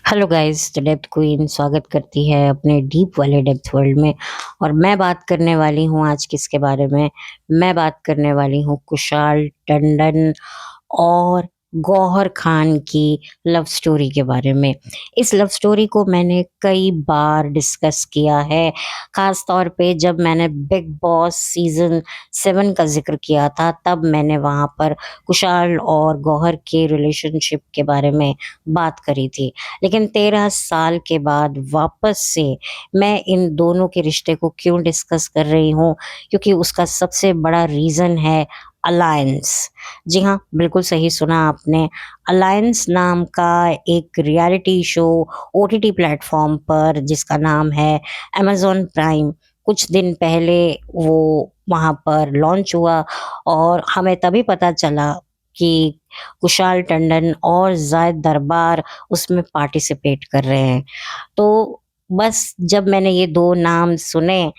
Hello guys, the depth queen स्वागत करती है अपने डीप वाले डेप्थ वर्ल्ड में। और मैं बात करने वाली हूँ आज किसके बारे में। मैं बात करने वाली हूँ कुशाल टंडन और गौहर खान की लव स्टोरी के बारे में। इस लव स्टोरी को मैंने कई बार डिस्कस किया है, ख़ास तौर पे जब मैंने बिग बॉस सीज़न 7 का ज़िक्र किया था, तब मैंने वहाँ पर कुशाल और गौहर के रिलेशनशिप के बारे में बात करी थी। लेकिन 13 साल के बाद वापस से मैं इन दोनों के रिश्ते को क्यों डिस्कस कर रही हूँ, क्योंकि उसका सबसे बड़ा रीज़न है अलायंस। जी हाँ, बिल्कुल सही सुना आपने। अलायंस नाम का एक रियलिटी शो ओटीटी प्लेटफ़ॉर्म पर जिसका नाम है अमेज़न प्राइम, कुछ दिन पहले वो वहाँ पर लॉन्च हुआ और हमें तभी पता चला कि कुशाल टंडन और ज़ायद दरबार उसमें पार्टिसिपेट कर रहे हैं। तो बस जब मैंने ये 2 नाम सुने,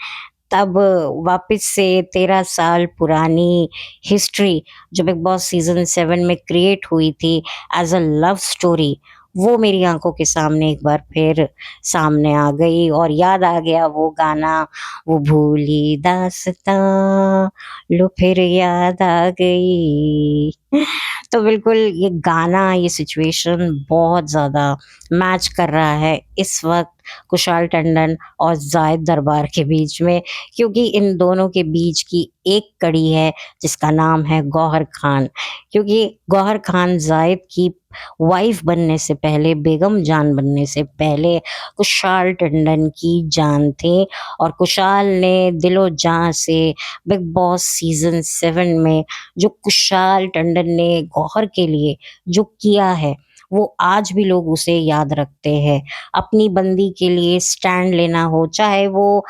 तब वापस से 13 साल पुरानी हिस्ट्री जो बिग बॉस सीज़न 7 में क्रिएट हुई थी एज़ अ लव स्टोरी, वो मेरी आँखों के सामने एक बार फिर सामने आ गई और याद आ गया वो गाना, वो भूली दास्ताँ लो फिर याद आ गई। तो बिल्कुल ये गाना, ये सिचुएशन बहुत ज़्यादा मैच कर रहा है इस वक़्त कुशाल टंडन और ज़ायद दरबार के बीच में, क्योंकि इन दोनों के बीच की एक कड़ी है जिसका नाम है गौहर खान। क्योंकि गौहर खान ज़ायद की वाइफ़ बनने से पहले, बेगम जान बनने से पहले कुशाल टंडन की जान थे और कुशाल ने दिलो-जाँ से बिग बॉस सीज़न 7 में जो कुशाल टंडन ने गौहर के लिए जो किया है, वो आज भी लोग उसे याद रखते हैं। अपनी बंदी के लिए स्टैंड लेना हो, चाहे वो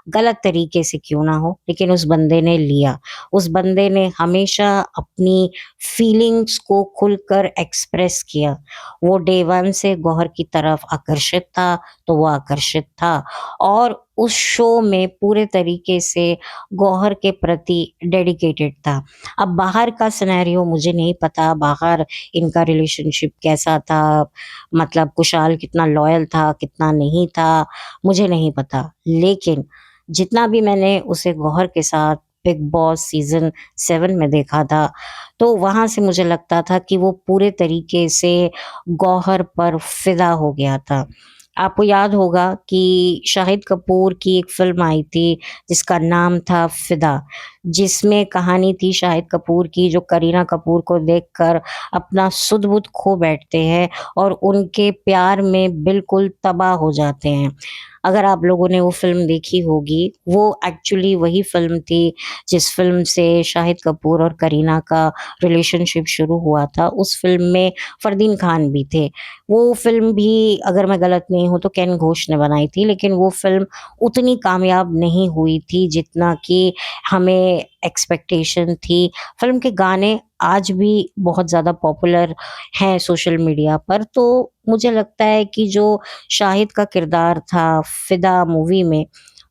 गलत तरीके से क्यों ना हो, लेकिन उस बंदे ने लिया। उस बंदे ने हमेशा अपनी फीलिंग्स को खुलकर एक्सप्रेस किया। वो डे 1 से गौहर की तरफ आकर्षित था, तो वो आकर्षित था और उस शो में पूरे तरीके से गौहर के प्रति डेडिकेटेड था। अब बाहर का सिनेरियो मुझे नहीं पता, बाहर इनका रिलेशनशिप कैसा था, मतलब कुशाल कितना लॉयल था, कितना नहीं था, मुझे नहीं पता। लेकिन जितना भी मैंने उसे गौहर के साथ बिग बॉस सीज़न 7 में देखा था, तो वहाँ से मुझे लगता था कि वो पूरे तरीके से गौहर पर फ़िदा हो गया था। आपको याद होगा कि शाहिद कपूर की एक फ़िल्म आई थी जिसका नाम था फ़िदा, जिसमें कहानी थी शाहिद कपूर की, जो करीना कपूर को देखकर अपना सुध-बुध खो बैठते हैं और उनके प्यार में बिल्कुल तबाह हो जाते हैं। अगर आप लोगों ने वो फ़िल्म देखी होगी, वो एक्चुअली वही फ़िल्म थी जिस फ़िल्म से शाहिद कपूर और करीना का रिलेशनशिप शुरू हुआ था। उस फ़िल्म में फ़रदीन खान भी थे। वो फ़िल्म भी, अगर मैं गलत नहीं हूँ, तो केन घोष ने बनाई थी, लेकिन वो फ़िल्म उतनी कामयाब नहीं हुई थी जितना कि हमें एक्सपेक्टेशन थी। फ़िल्म के गाने आज भी बहुत ज़्यादा पॉपुलर हैं सोशल मीडिया पर, तो मुझे लगता है कि जो शाहिद का किरदार था फ़िदा मूवी में,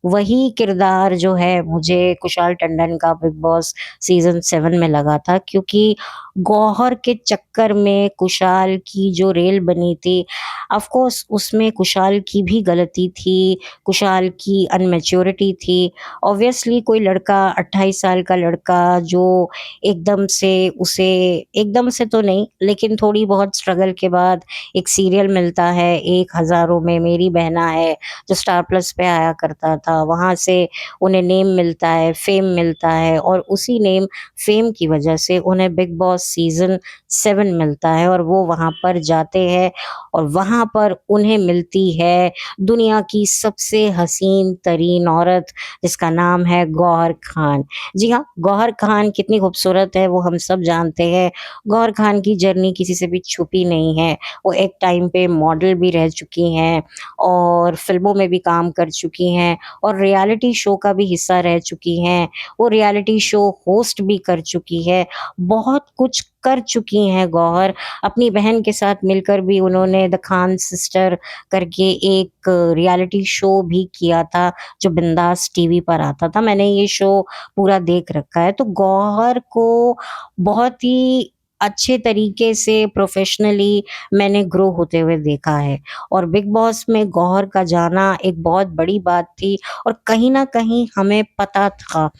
वही किरदार जो है मुझे कुशाल टंडन का बिग बॉस सीज़न 7 में लगा था, क्योंकि गौहर के चक्कर में कुशाल की जो रेल बनी थी, ऑफ़ कोर्स उसमें कुशाल की भी गलती थी, कुशाल की अनमैच्योरिटी थी। ऑब्वियसली कोई लड़का, 28 साल का लड़का जो एकदम से उसे, एकदम से तो नहीं, लेकिन थोड़ी बहुत स्ट्रगल के बाद एक सीरियल मिलता है, एक हज़ारों में मेरी बहना है, जो स्टार प्लस पे आया करता था, वहाँ से उन्हें नेम मिलता है, फ़ेम मिलता है और उसी नेम, फ़ेम की वजह से उन्हें बिग बॉस सीज़न 7 मिलता है और वो वहाँ पर जाते हैं और वहाँ पर उन्हें मिलती है दुनिया की सबसे हसीन तरीन औरत, जिसका नाम है गौहर खान। जी हाँ, गौहर खान कितनी खूबसूरत है वो हम सब जानते हैं। गौहर खान की जर्नी किसी से भी छुपी नहीं है। वो एक टाइम पे मॉडल भी रह चुकी हैं और फ़िल्मों में भी काम कर चुकी हैं और रियलिटी शो का भी हिस्सा रह चुकी हैं। वो रियलिटी शो होस्ट भी कर चुकी है। बहुत कुछ कर चुकी हैं गौहर। अपनी बहन के साथ मिलकर भी उन्होंने द खान सिस्टर करके एक रियलिटी शो भी किया था, जो बिंदास टीवी पर आता था। मैंने ये शो पूरा देख रखा है। तो गौहर को बहुत ही अच्छे तरीके से प्रोफ़ेशनली मैंने ग्रो होते हुए देखा है। और बिग बॉस में गौहर का जाना एक बहुत बड़ी बात थी और कहीं न कहीं हमें पता था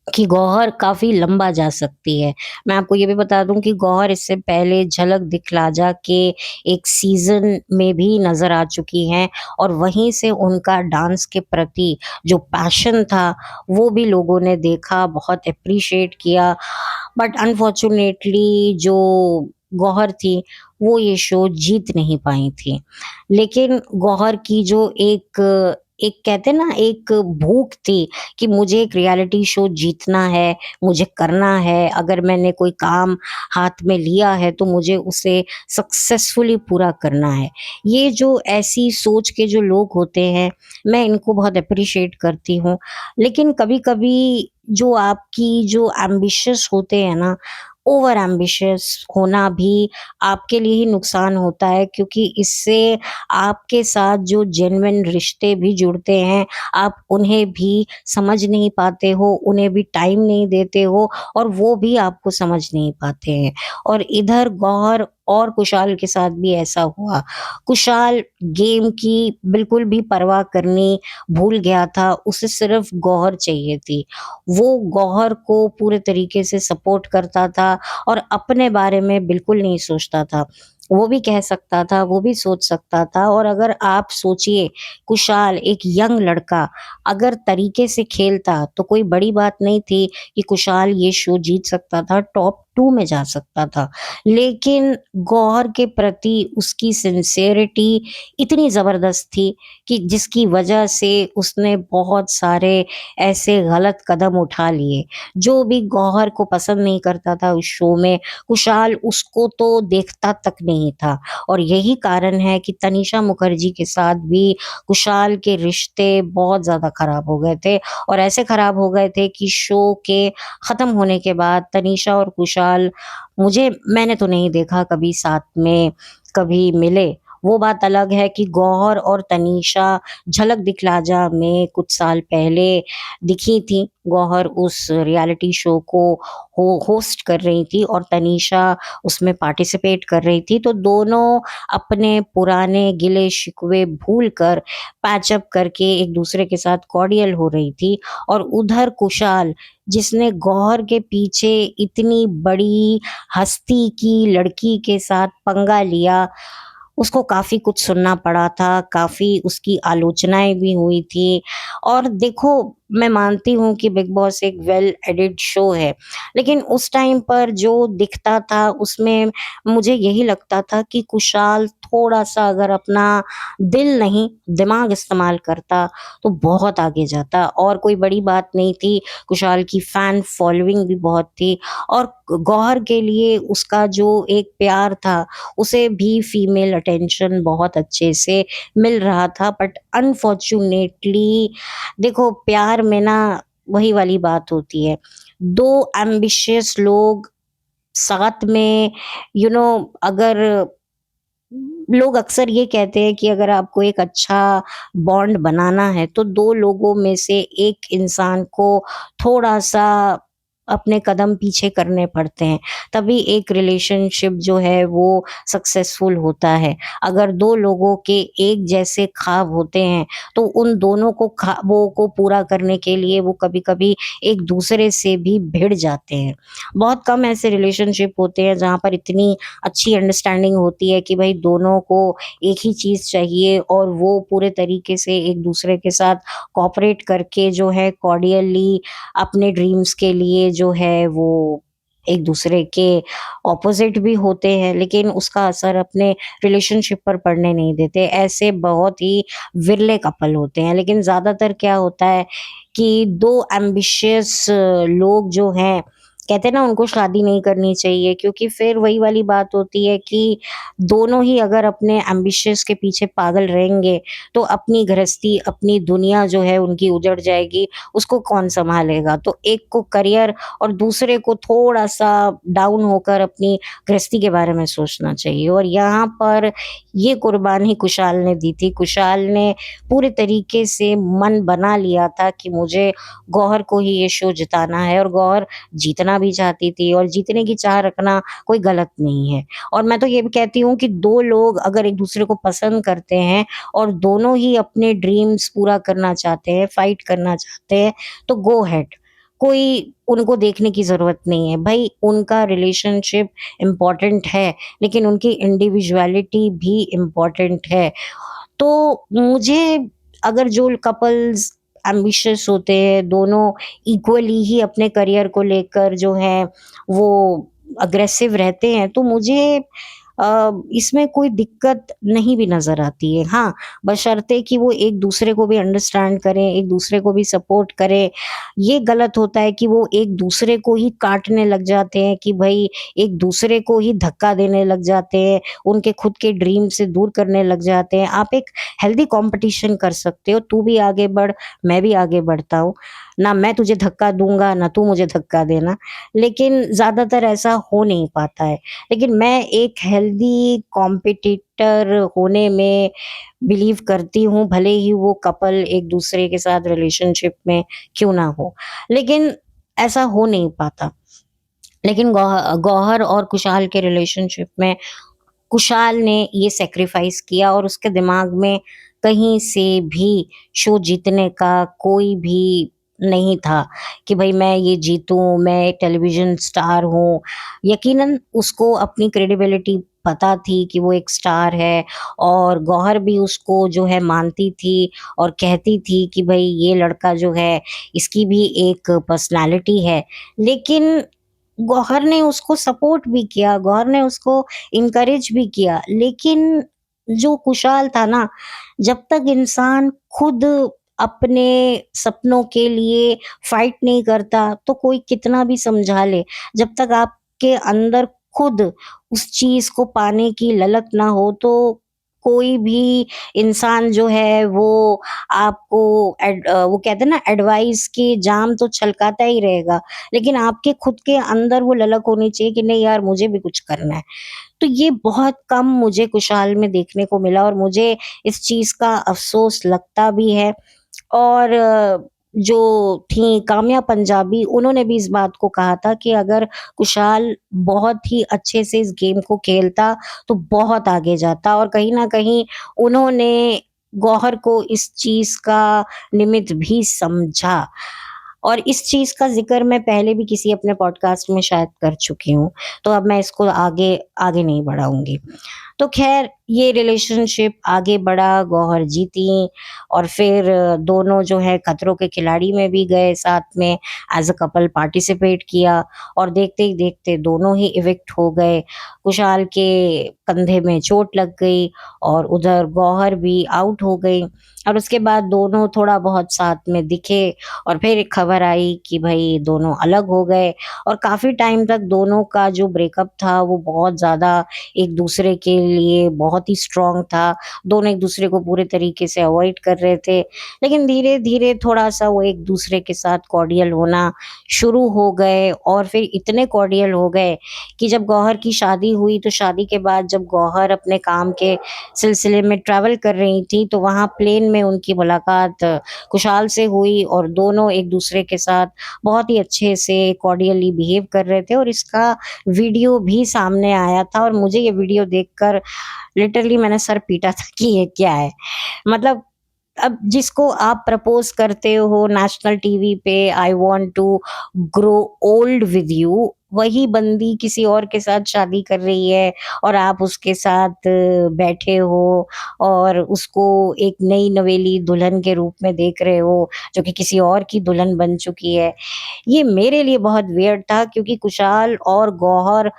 कि गौहर काफ़ी लंबा जा सकती है। मैं आपको ये भी बता दूँ कि गौहर इससे पहले झलक दिखलाजा के एक सीज़न में भी नज़र आ चुकी हैं और वहीं से उनका डांस के प्रति जो पैशन था, वो भी लोगों ने देखा, बहुत एप्रिशिएट किया। बट अनफॉर्च्यूनेटली जो गौहर थी, वो ये शो जीत नहीं पाई थी। लेकिन गौहर की जो एक कहते हैं ना एक भूख थी कि मुझे एक रियलिटी शो जीतना है, मुझे करना है, अगर मैंने कोई काम हाथ में लिया है तो मुझे उसे सक्सेसफुली पूरा करना है। ये जो ऐसी सोच के जो लोग होते हैं, मैं इनको बहुत एप्रिशिएट करती हूँ। लेकिन कभी-कभी जो आपकी जो एम्बिशियस होते हैं ना, ओवर एम्बिशियस होना भी आपके लिए ही नुकसान होता है क्योंकि इससे आपके साथ जो जेन्युइन रिश्ते भी जुड़ते हैं, आप उन्हें भी समझ नहीं पाते हो, उन्हें भी टाइम नहीं देते हो और वो भी आपको समझ नहीं पाते हैं। और इधर गौहर और कुशाल के साथ भी ऐसा हुआ। कुशाल गेम की बिल्कुल भी परवाह करनी भूल गया था, उसे सिर्फ़ गौहर चाहिए थी। वो गौहर को पूरे तरीके से सपोर्ट करता था और अपने बारे में बिल्कुल नहीं सोचता था। वो भी कह सकता था, वो भी सोच सकता था और अगर आप सोचिए कुशाल एक यंग लड़का अगर तरीके से खेलता तो कोई बड़ी बात नहीं थी कि कुशाल ये शो जीत सकता था, टॉप 2 में जा सकता था। लेकिन गौहर के प्रति उसकी सिंसियरिटी इतनी ज़बरदस्त थी कि जिसकी वजह से उसने बहुत सारे ऐसे गलत कदम उठा लिए। जो भी गौहर को पसंद नहीं करता था उस शो में, कुशाल उसको तो देखता तक नहीं था और यही कारण है कि तनीषा मुखर्जी के साथ भी कुशाल के रिश्ते बहुत ज़्यादा खराब हो गए थे और ऐसे खराब हो गए थे कि शो के ख़त्म होने के बाद तनीषा और कुशाल मैंने तो नहीं देखा कभी साथ में कभी मिले। वो बात अलग है कि गौहर और तनीषा झलक दिखला जा में कुछ साल पहले दिखी थी। गौहर उस रियलिटी शो को होस्ट कर रही थी और तनीषा उसमें पार्टिसिपेट कर रही थी। तो दोनों अपने पुराने गिले-शिकवे भूल कर पैच अप करके एक दूसरे के साथ कॉर्डियल हो रही थी और उधर कुशाल जिसने गौहर के पीछे इतनी बड़ी हस्ती की लड़की के साथ पंगा लिया, उसको काफ़ी कुछ सुनना पड़ा था, काफ़ी उसकी आलोचनाएँ भी हुई थी। और देखो मैं मानती हूँ कि बिग बॉस एक वेल एडिट शो है, लेकिन उस टाइम पर जो दिखता था उसमें मुझे यही लगता था कि कुशाल थोड़ा-सा अगर अपना दिल नहीं, दिमाग इस्तेमाल करता तो बहुत आगे जाता और कोई बड़ी बात नहीं थी। कुशाल की फैन फॉलोइंग भी बहुत थी और गौहर के लिए उसका जो एक प्यार था उसे भी फीमेल अटेंशन बहुत अच्छे से मिल रहा था बट अनफॉर्च्यूनेटली देखो प्यार में ना वही वाली बात होती है। 2 एम्बिशियस लोग साथ में अगर लोग अक्सर ये कहते हैं कि अगर आपको एक अच्छा बॉन्ड बनाना है तो 2 लोगों में से एक इंसान को थोड़ा-सा अपने कदम पीछे करने पड़ते हैं, तभी एक रिलेशनशिप जो है वो सक्सेसफुल होता है। अगर 2 लोगों के एक जैसे ख्वाब होते हैं, तो उन दोनों को ख्वाबों को पूरा करने के लिए वो कभी-कभी एक-दूसरे से भी भिड़ जाते हैं। बहुत कम ऐसे रिलेशनशिप होते हैं जहाँ पर इतनी अच्छी अंडरस्टैंडिंग होती है कि भाई दोनों को एक ही चीज़ चाहिए और वो पूरे तरीके से एक दूसरे के साथ कोऑपरेट करके जो है कॉर्डियली अपने ड्रीम्स के लिए जो है वो एक दूसरे के ऑपोजिट भी होते हैं लेकिन उसका असर अपने रिलेशनशिप पर पड़ने नहीं देते। ऐसे बहुत ही विरले कपल होते हैं लेकिन ज़्यादातर क्या होता है कि 2 एम्बिशियस लोग जो हैं कहते हैं ना उनको शादी नहीं करनी चाहिए क्योंकि फिर वही वाली बात होती है कि दोनों ही अगर अपने एम्बिशंस के पीछे पागल रहेंगे तो अपनी गृहस्थी, अपनी दुनिया जो है उनकी उजड़ जाएगी, उसको कौन सँभालेगा? तो एक को करियर और दूसरे को थोड़ा-सा डाउन होकर अपनी गृहस्थी के बारे में सोचना चाहिए और यहाँ पर ये कुर्बानी कुशाल ने दी थी। कुशाल ने पूरे तरीके से मन बना लिया था कि मुझे गौहर को ही ये शो जिताना है और गौहर जीतना भी चाहती थी और जीतने की चाह रखना कोई गलत नहीं है। और मैं तो ये भी कहती हूँ कि 2 लोग अगर एक-दूसरे को पसंद करते हैं और दोनों ही अपने ड्रीम्स पूरा करना चाहते हैं, फाइट करना चाहते हैं, तो गो अहेड। कोई उनको देखने की ज़रूरत नहीं है। भई उनका रिलेशनशिप इम्पोर्टेंट है, लेकिन उनकी इंडिविडुअलिटी भी इम्पोर्टेंट है। तो मुझे अगर जो कपल्स एम्बिशियस होते हैं, दोनों इक्वली ही अपने करियर को लेकर जो है वो अग्रेसिव रहते हैं, तो मुझे इसमें कोई दिक्कत नहीं भी नज़र आती है। हाँ, बशर्ते कि वो एक-दूसरे को भी अंडरस्टैंड करें, एक-दूसरे को भी सपोर्ट करें। ये गलत होता है कि वो एक-दूसरे को ही काटने लग जाते हैं कि भई एक-दूसरे को ही धक्का देने लग जाते हैं, उनके खुद के ड्रीम से दूर करने लग जाते हैं। आप एक हेल्दी कॉम्पिटिशन कर सकते हो, तू भी आगे बढ़, मैं भी आगे बढ़ता हूँ। ना मैं तुझे धक्का दूँगा, ना तू मुझे धक्का देना। लेकिन ज़्यादातर ऐसा हो नहीं पाता है। लेकिन मैं एक हेल्दी कॉम्पिटिटर होने में बिलीव करती हूँ, भले ही वो कपल एक-दूसरे के साथ रिलेशनशिप में क्यों ना हो। लेकिन ऐसा हो नहीं पाता। लेकिन गौहर और कुशाल के रिलेशनशिप में कुशाल ने ये सैक्रिफाइस किया और उसके दिमाग में कहीं से भी शो जीतने का कोई भी नहीं था कि भई मैं ये जीतूँ, मैं एक टेलीविज़न स्टार हूँ। यकीनन उसको अपनी क्रेडिबिलिटी पता थी कि वो एक स्टार है और गौहर भी उसको जो है मानती थी और कहती थी कि भई ये लड़का जो है इसकी भी एक पर्सनैलिटी है। लेकिन गौहर ने उसको सपोर्ट भी किया, गौहर ने उसको इनकरेज भी किया, लेकिन जो कुशाल था ना, जब तक इंसान खुद अपने सपनों के लिए फाइट नहीं करता, तो कोई कितना भी समझा ले, जब तक आपके अंदर खुद उस चीज़ को पाने की ललक ना हो, तो कोई भी इंसान जो है वो आपको वो कहते हैं ना एडवाइस की जाम तो छलकाता ही रहेगा, लेकिन आपके खुद के अंदर वो ललक होनी चाहिए कि नहीं यार मुझे भी कुछ करना है। तो ये बहुत कम मुझे कुशाल में देखने को मिला और मुझे इस चीज़ का अफ़सोस लगता भी है। और जो थीं काम्या पंजाबी उन्होंने भी इस बात को कहा था कि अगर कुशाल बहुत ही अच्छे से इस गेम को खेलता तो बहुत आगे जाता और कहीं न कहीं उन्होंने गौहर को इस चीज़ का निमित्त भी समझा। और इस चीज़ का ज़िक्र मैं पहले भी किसी अपने पॉडकास्ट में शायद कर चुकी हूँ, तो अब मैं इसको आगे आगे नहीं बढ़ाऊँगी। तो ख़ैर ये रिलेशनशिप आगे बढ़ा, गौहर जीतीं और फिर दोनों जो है खतरों के खिलाड़ी में भी गए साथ में एज़ अ कपल पार्टिसिपेट किया और देखते ही देखते दोनों ही इविक्ट हो गए। कुशाल के कंधे में चोट लग गई और उधर गौहर भी आउट हो गई और उसके बाद दोनों थोड़ा बहुत साथ में दिखे और फिर एक खबर आई कि भई दोनों अलग हो गए और काफ़ी टाइम तक दोनों का जो ब्रेकअप था वो बहुत ज़्यादा एक-दूसरे के लिए बहुत ही स्ट्रॉन्ग था। दोनों एक-दूसरे को पूरे तरीके से अवॉइड कर रहे थे। लेकिन धीरे-धीरे थोड़ा-सा वो एक-दूसरे के साथ कॉर्डियल होना शुरू हो गए और फिर इतने कॉर्डियल हो गए कि जब गौहर की शादी हुई तो शादी के बाद जब गौहर अपने काम के सिलसिले में ट्रैवल कर रही थी तो वहाँ प्लेन में उनकी मुलाकात कुशाल से हुई और दोनों एक-दूसरे के साथ बहुत ही अच्छे से कॉर्डियली बिहेव कर रहे थे और इसका वीडियो भी सामने आया था और मुझे ये वीडियो देखकर लिटरली मैंने सर पीटा था कि ये क्या है? मतलब अब जिसको आप प्रपोज़ करते हो नेशनल टीवी पे I want to grow old with you, वही बंदी किसी और के साथ शादी कर रही है और आप उसके साथ बैठे हो और उसको एक नई नवेली दुल्हन के रूप में देख रहे हो, जो कि किसी और की दुल्हन बन चुकी है। ये मेरे लिए बहुत वियर्ड था क्योंकि कुशाल और गौहर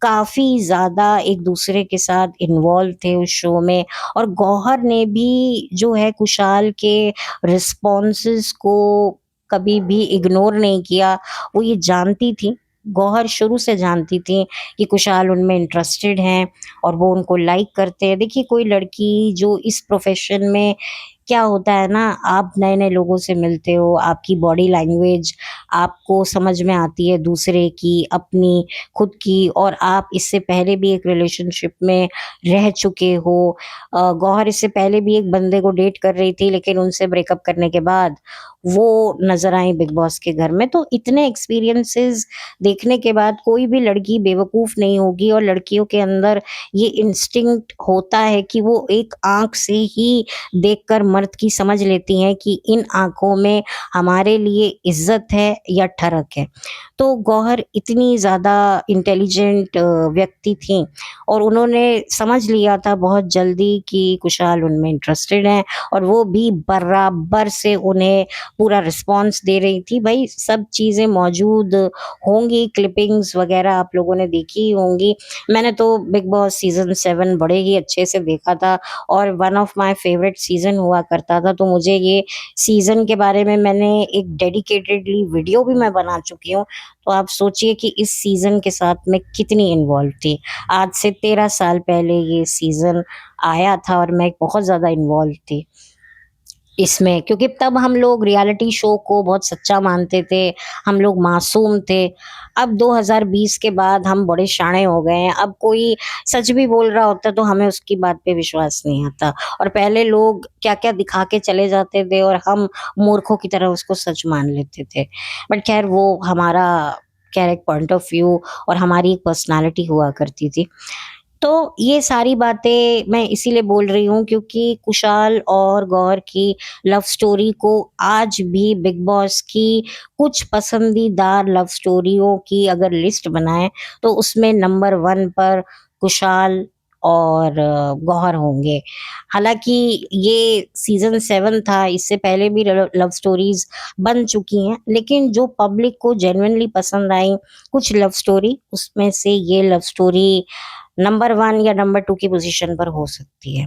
काफ़ी ज़्यादा एक-दूसरे के साथ इन्वॉल्व थे उस शो में और गौहर ने भी जो है कुशाल के रिस्पॉन्सेज़ को कभी भी इग्नोर नहीं किया। वो ये जानती थी, गौहर शुरू से जानती थी कि कुशाल उनमें इंटरेस्टेड हैं और वो उनको लाइक करते हैं। देखिए कोई लड़की जो इस प्रोफ़ेशन में क्या होता है ना, आप नए-नए लोगों से मिलते हो, आपकी बॉडी लैंग्वेज आपको समझ में आती है दूसरे की, अपनी, खुद की, और आप इससे पहले भी एक रिलेशनशिप में रह चुके हो। गौहर इससे पहले भी एक बंदे को डेट कर रही थी, लेकिन उनसे ब्रेकअप करने के बाद वो नज़र आई बिग बॉस के घर में। तो इतने एक्सपीरियंसेस देखने के बाद कोई भी लड़की बेवकूफ़ नहीं होगी, और लड़कियों के अंदर ये इंस्टिंक्ट होता है कि वो एक आँख से ही देखकर मर्द की समझ लेती हैं कि इन आँखों में हमारे लिए इज़्ज़त है या ठरक है। तो गौहर इतनी ज़्यादा इंटेलिजेंट व्यक्ति थीं, और उन्होंने समझ लिया था बहुत जल्दी कि कुशाल उनमें इंटरेस्टेड हैं, और वो भी बराबर से उन्हें पूरा रिस्पॉन्स दे रही थी। भई सब चीज़ें मौजूद होंगी, क्लिपिंग्स वग़ैरह आप लोगों ने देखी ही होंगी। मैंने तो बिग बॉस सीज़न 7 बड़े ही अच्छे से देखा था, और one of my favourite season हुआ करता था। तो मुझे ये सीज़न के बारे में मैंने एक डेडिकेटेडली वीडियो भी मैं बना चुकी हूँ। तो आप सोचिए कि इस सीज़न के साथ मैं कितनी इन्वॉल्व थी। आज से 13 साल पहले ये सीज़न आया था, और मैं बहुत ज़्यादा इन्वॉल्व थी इसमें, क्योंकि तब हम लोग रियलिटी शो को बहुत सच्चा मानते थे, हम लोग मासूम थे। अब 2020 के बाद हम बड़े शाणे हो गए हैं, अब कोई सच भी बोल रहा होता है तो हमें उसकी बात पे विश्वास नहीं आता, और पहले लोग क्या-क्या दिखा के चले जाते थे और हम मूर्खों की तरह उसको सच मान लेते थे। बट ख़ैर वो हमारा खैर एक पॉइंट ऑफ व्यू और हमारी एक पर्सनैलिटी हुआ करती थी। तो ये सारी बातें मैं इसीलिए बोल रही हूँ क्योंकि कुशाल और गौहर की लव स्टोरी को आज भी बिग बॉस की कुछ पसंदीदार लव स्टोरियों की अगर लिस्ट बनाएँ, तो उसमें नंबर 1 पर कुशाल और गौहर होंगे। हालाँकि ये सीज़न 7 था, इससे पहले भी लव लव स्टोरीज़ बन चुकी हैं, लेकिन जो पब्लिक को जेन्युइनली पसंद आई कुछ लव स्टोरी, उसमें से ये लव स्टोरी नंबर 1 या नंबर 2 की पोज़ीशन पर हो सकती है।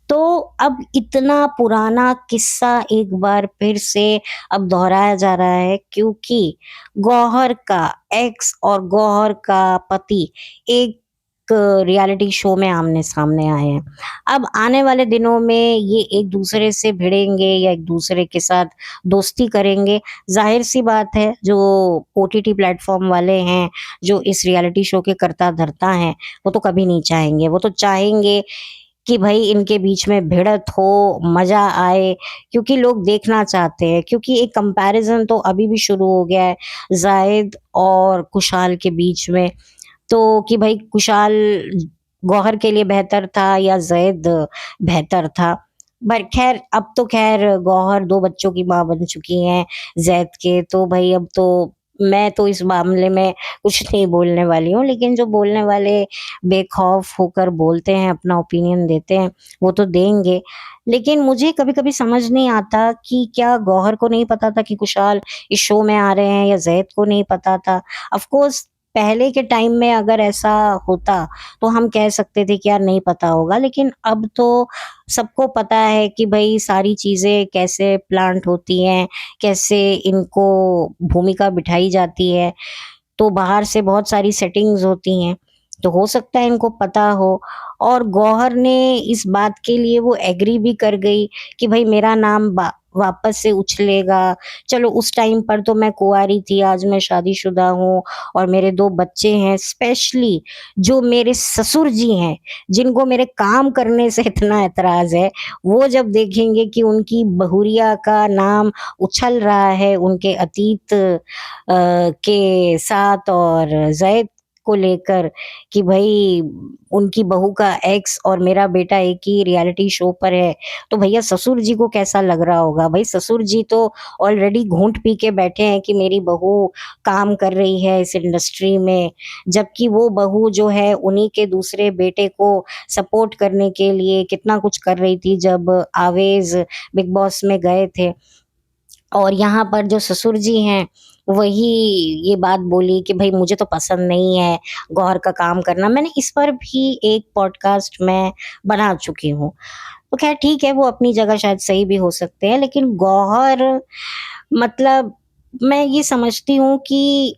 तो अब इतना पुराना किस्सा एक बार फिर से अब दोहराया जा रहा है, क्योंकि गौहर का एक्स और गौहर का पति एक रियलिटी शो में आमने-सामने आए हैं। अब आने वाले दिनों में ये एक-दूसरे से भिड़ेंगे या एक-दूसरे के साथ दोस्ती करेंगे। ज़ाहिर-सी बात है, जो ओटीटी प्लेटफ़ॉर्म वाले हैं, जो इस रियलिटी शो के कर्ता-धर्ता हैं, वो तो कभी नहीं चाहेंगे। वो तो चाहेंगे कि भई इनके बीच में भिड़त हो, मज़ा आए, क्योंकि लोग देखना चाहते हैं, क्योंकि एक कंपैरिज़न तो अभी भी शुरू हो गया है ज़ाहिद और कुशाल के बीच में। तो कि भई कुशाल गौहर के लिए बेहतर था या ज़ैद बेहतर था। पर ख़ैर अब तो ख़ैर गौहर 2 बच्चों की माँ बन चुकी हैं ज़ैद के, तो भई अब तो मैं तो इस मामले में कुछ नहीं बोलने वाली हूँ, लेकिन जो बोलने वाले बेखौफ़ होकर बोलते हैं, अपना ओपिनियन देते हैं, वो तो देंगे। लेकिन मुझे कभी-कभी समझ नहीं आता कि क्या गौहर को नहीं पता था कि कुशाल इस शो में आ रहे हैं, या ज़ैद को नहीं पता था? ऑफ़ कोर्स पहले के टाइम में अगर ऐसा होता, तो हम कह सकते थे कि यार नहीं पता होगा, लेकिन अब तो सबको पता है कि भई सारी चीज़ें कैसे प्लांट होती हैं, कैसे इनको भूमिका बिठाई जाती है। तो बाहर से बहुत सारी सेटिंग्स होती हैं, तो हो सकता है इनको पता हो, और गौहर ने इस बात के लिए वो एग्री भी कर गई कि भई मेरा नाम वापस से उछलेगा। चलो उस टाइम पर तो मैं कुँवारी थी, आज मैं शादीशुदा हूँ और मेरे 2 बच्चे हैं। स्पेशली जो मेरे ससुर जी हैं, जिनको मेरे काम करने से इतना ऐतराज़ है, वो जब देखेंगे कि उनकी बहुरिया का नाम उछल रहा है उनके अतीत के साथ, और ज़ैद को लेकर कि भई उनकी बहू का एक्स और मेरा बेटा एक ही रियलिटी शो पर है, तो भैया ससुर जी को कैसा लग रहा होगा? भई ससुर जी तो ऑलरेडी घूँट पी के बैठे हैं कि मेरी बहू काम कर रही है इस इंडस्ट्री में, जबकि वो बहू जो है उन्हीं के दूसरे बेटे को सपोर्ट करने के लिए कितना कुछ कर रही थी जब आवेज़ बिग बॉस में गए थे। और यहाँ पर जो ससुर जी हैं, वही ये बात बोली कि भई मुझे तो पसंद नहीं है गौहर का काम करना। मैंने इस पर भी एक पॉडकास्ट मैं बना चुकी हूँ। तो ख़ैर ठीक है, वो अपनी जगह शायद सही भी हो सकते हैं, लेकिन गौहर मतलब मैं ये समझती हूँ कि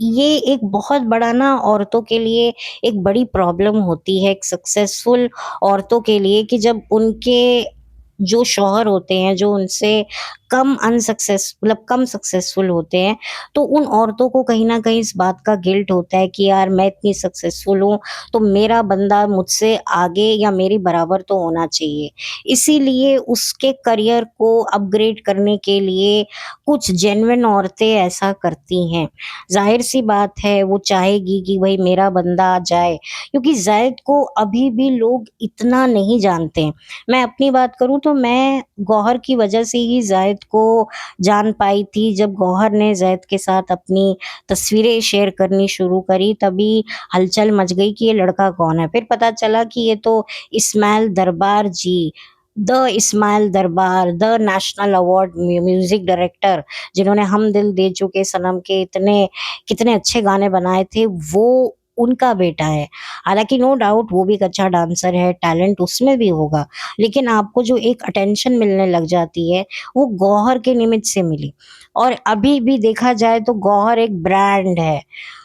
ये एक बहुत बड़ा ना औरतों के लिए एक बड़ी प्रॉब्लम होती है, एक सक्सेसफुल औरतों के लिए, कि जब उनके जो शौहर होते हैं, जो उनसे कम सक्सेसफुल होते हैं, तो उन औरतों को कहीं न कहीं इस बात का गिल्ट होता है कि यार मैं इतनी सक्सेसफुल हूँ, तो मेरा बंदा मुझसे आगे या मेरी बराबर तो होना चाहिए। इसीलिए उसके करियर को अपग्रेड करने के लिए कुछ जेन्युइन औरतें ऐसा करती हैं। ज़ाहिर-सी बात है वो चाहेगी कि भई मेरा बंदा जाए, क्योंकि ज़ैद को अभी भी लोग इतना नहीं जानते हैं। मैं अपनी बात करूँ तो मैं गौहर की वजह से ही ज़ैद को जान पाई थी। जब गौहर ने ज़ैद के साथ अपनी तस्वीरें शेयर करनी शुरू करी, तभी हलचल मच गई कि ये लड़का कौन है। फिर पता चला कि ये तो इस्माइल दरबार जी, द इस्माइल दरबार, the national award music director, जिन्होंने हम दिल दे चुके सनम के इतने कितने अच्छे गाने बनाए थे, वो उनका बेटा है। हालाँकि नो डाउट वो भी एक अच्छा डांसर है, टैलेंट उसमें भी होगा, लेकिन आपको जो एक अटेंशन मिलने लग जाती है, वो गौहर के निमित्त से मिली। और अभी भी देखा जाए तो गौहर एक ब्रांड है।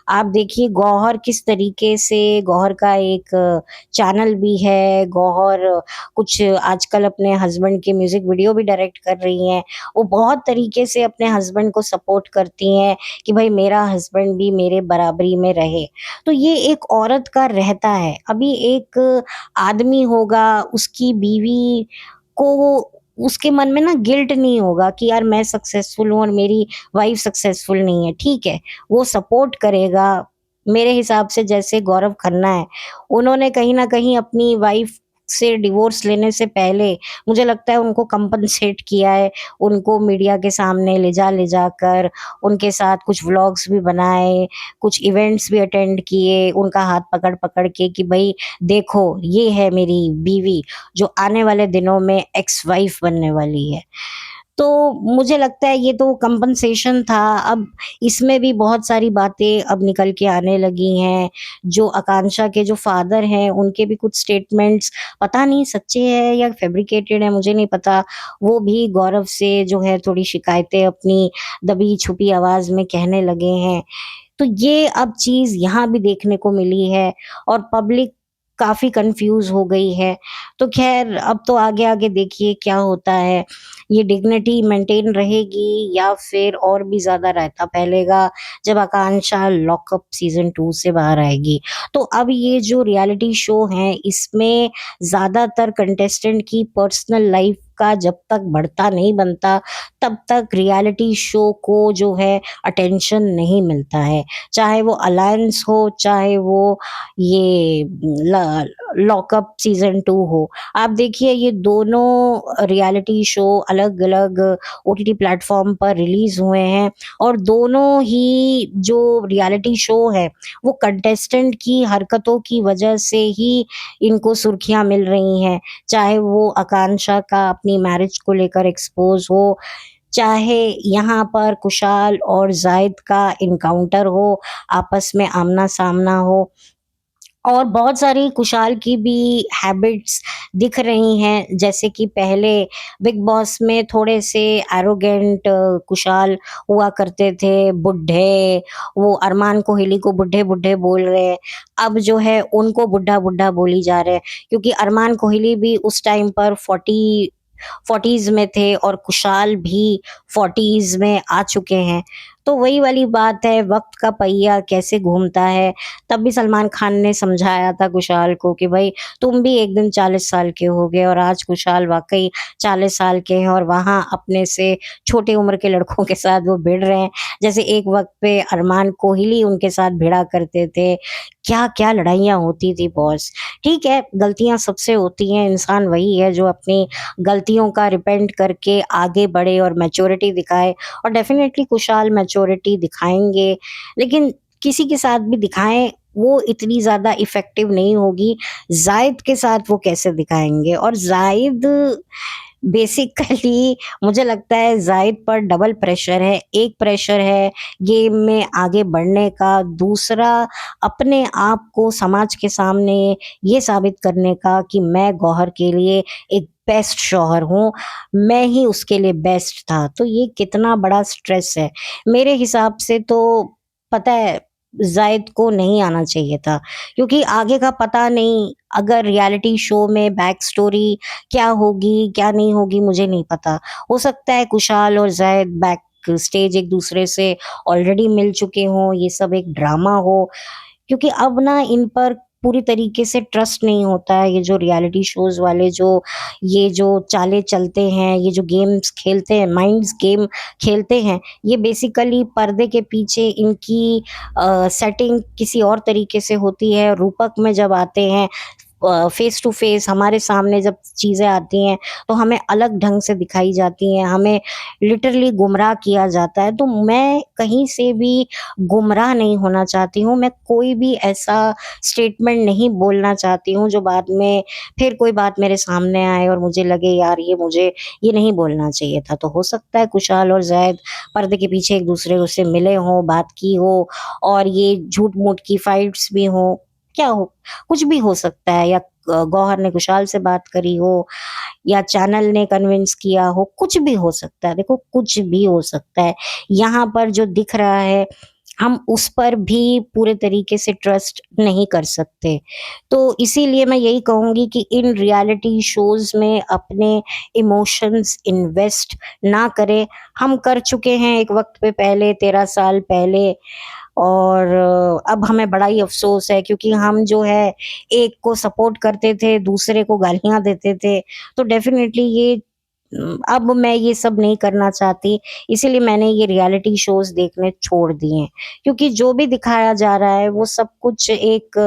आप देखिए गौहर किस तरीके से, गौहर का एक चैनल भी है, गौहर कुछ आजकल अपने हस्बैंड के म्यूज़िक वीडियो भी डायरेक्ट कर रही हैं। वो बहुत तरीके से अपने हस्बैंड को सपोर्ट करती हैं कि भई मेरा हस्बैंड भी मेरे बराबरी में रहे। तो ये एक औरत का रहता है। अभी एक आदमी होगा, उसकी बीवी को उसके मन में ना गिल्ट नहीं होगा कि यार मैं सक्सेसफुल हूँ और मेरी वाइफ सक्सेसफुल नहीं है, ठीक है, वो सपोर्ट करेगा। मेरे हिसाब से जैसे गौरव खन्ना है, उन्होंने कहीं न कहीं अपनी वाइफ से डिवोर्स लेने से पहले मुझे लगता है उनको कंपनसेट किया है, उनको मीडिया के सामने ले जाकर उनके साथ कुछ व्लॉग्स भी बनाए, कुछ इवेंट्स भी अटेंड किए, उनका हाथ पकड़-पकड़ के कि भई देखो ये है मेरी बीवी, जो आने वाले दिनों में एक्स वाइफ बनने वाली है। तो मुझे लगता है ये तो कंपनसेशन था। अब इसमें भी बहुत सारी बातें अब निकल के आने लगी हैं। जो आकांक्षा के जो फादर हैं, उनके भी कुछ स्टेटमेंट्स पता नहीं सच्चे हैं या फैब्रिकेटेड हैं, मुझे नहीं पता। वो भी गौरव से जो है थोड़ी शिकायतें अपनी दबी-छुपी आवाज़ में कहने लगे हैं। तो ये अब चीज़ यहाँ भी देखने को मिली है और पब्लिक काफ़ी कन्फ्यूज़ हो गई है। तो ख़ैर अब तो आगे-आगे देखिए क्या होता है। ये डिग्निटी मेंटेन रहेगी या फिर और भी ज़्यादा रायता फैलेगा जब आकांक्षा लॉकअप सीज़न 2 से बाहर आएगी। तो अब ये जो रियलिटी शो हैं इसमें ज़्यादातर कंटेस्टेंट की पर्सनल लाइफ़ का जब तक बढ़ता नहीं बनता, तब तक रियलिटी शो को जो है अटेंशन नहीं मिलता है। चाहे वो अलायंस हो, चाहे वो ये ल लॉकअप सीज़न 2 हो। आप देखिए ये दोनों रियलिटी शो अलग-अलग ओटीटी प्लेटफ़ॉर्म पर रिलीज़ हुए हैं और दोनों ही जो रियलिटी शो है, वो कंटेस्टेंट की हरकतों की वजह से ही इनको सुर्खियाँ मिल रही हैं। चाहे वो आकांक्षा का अपनी मैरिज को लेकर एक्सपोज़ हो, चाहे यहाँ पर कुशाल और ज़ाहिद का एनकाउंटर हो, आपस में आमना-सामना हो। और बहुत सारी कुशाल की भी हैबिट्स दिख रही हैं, जैसे कि पहले बिग बॉस में थोड़े से एरोगेंट कुशाल हुआ करते थे, बुड्ढे, वो अरमान कोहली को बुड्ढे-बुड्ढे बोल रहे हैं, अब जो है उनको बुड्ढा-बुड्ढा बोली जा रहे हैं, क्योंकि अरमान कोहली भी उस टाइम पर 40s में थे और कुशाल भी 40s में आ चुके हैं। तो वही वाली बात है, वक़्त का पहिया कैसे घूमता है। तब भी सलमान खान ने समझाया था कुशाल को कि भई तुम भी एक दिन 40 साल के होगे और आज कुशाल वाक़ई 40 साल के हैं और वहाँ अपने से छोटी उम्र के लड़कों के साथ वो भिड़ रहे हैं। जैसे एक वक़्त पे अरमान कोहली उनके साथ भिड़ा करते थे। क्या-क्या लड़ाइयाँ होती थी बॉस। ठीक है, गलतियाँ सबसे होती हैं, इंसान वही है जो अपनी गलतियों का रिपेंट करके आगे बढ़े और मैच्योरिटी दिखाए और डेफ़िनेटली कुशाल मैच्योरिटी दिखाएँगे। लेकिन किसी के साथ भी दिखाएँ, वो इतनी ज़्यादा इफ़ेक्टिव नहीं होगी। ज़ाहिद के साथ वो कैसे दिखाएँगे और ज़ाहिद बेसिकली मुझे लगता है ज़ाहिद पर डबल प्रेशर है। एक प्रेशर है गेम में आगे बढ़ने का, दूसरा अपने आप को समाज के सामने ये साबित करने का कि मैं गौहर के लिए एक बेस्ट शौहर हूँ, मैं ही उसके लिए बेस्ट था। तो ये कितना बड़ा स्ट्रेस है। मेरे हिसाब से तो पता है ज़ायद को नहीं आना चाहिए था, क्योंकि आगे का पता नहीं, अगर रियलिटी शो में बैक स्टोरी क्या होगी, क्या नहीं होगी, मुझे नहीं पता। हो सकता है कुशाल और ज़ायद बैक स्टेज एक-दूसरे से ऑलरेडी मिल चुके हों, ये सब एक ड्रामा हो, क्योंकि अब ना इन पर पूरी तरीके से ट्रस्ट नहीं होता है। ये जो रियलिटी शोज़ वाले जो ये जो चालें चलते हैं, ये जो गेम्स खेलते हैं, माइंड्स गेम खेलते हैं, ये बेसिकली पर्दे के पीछे इनकी सेटिंग किसी और तरीके से होती है। रूपक में जब आते हैं, फेस टू फेस हमारे सामने जब चीज़ें आती हैं, तो हमें अलग ढंग से दिखाई जाती हैं, हमें लिटरली गुमराह किया जाता है। तो मैं कहीं से भी गुमराह नहीं होना चाहती हूँ, मैं कोई भी ऐसा स्टेटमेंट नहीं बोलना चाहती हूँ जो बाद में फिर कोई बात मेरे सामने आए और मुझे लगे यार ये नहीं बोलना चाहिए था। तो हो सकता है कुशाल और ज़ैद पर्दे के पीछे एक-दूसरे से मिले हों, बात की हो और ये झूठ-मूठ की फाइट्स भी हों, क्या हो कुछ भी हो सकता है, या गौहर ने कुशाल से बात करी हो या चैनल ने कन्विंस किया हो, कुछ भी हो सकता है। देखो कुछ भी हो सकता है। यहाँ पर जो दिख रहा है, हम उस पर भी पूरे तरीके से ट्रस्ट नहीं कर सकते। तो इसीलिए मैं यही कहूँगी कि इन रियलिटी शोज़ में अपने इमोशंस इन्वेस्ट ना करें। हम कर चुके हैं एक वक़्त पे पहले 13 साल पहले, और अब हमें बड़ा ही अफ़सोस है, क्योंकि हम जो है एक को सपोर्ट करते थे, दूसरे को गालियाँ देते थे। तो डेफ़िनेटली अब मैं ये सब नहीं करना चाहती, इसीलिए मैंने ये रियलिटी शोज़ देखने छोड़ दिए हैं। क्योंकि जो भी दिखाया जा रहा है वो सब कुछ एक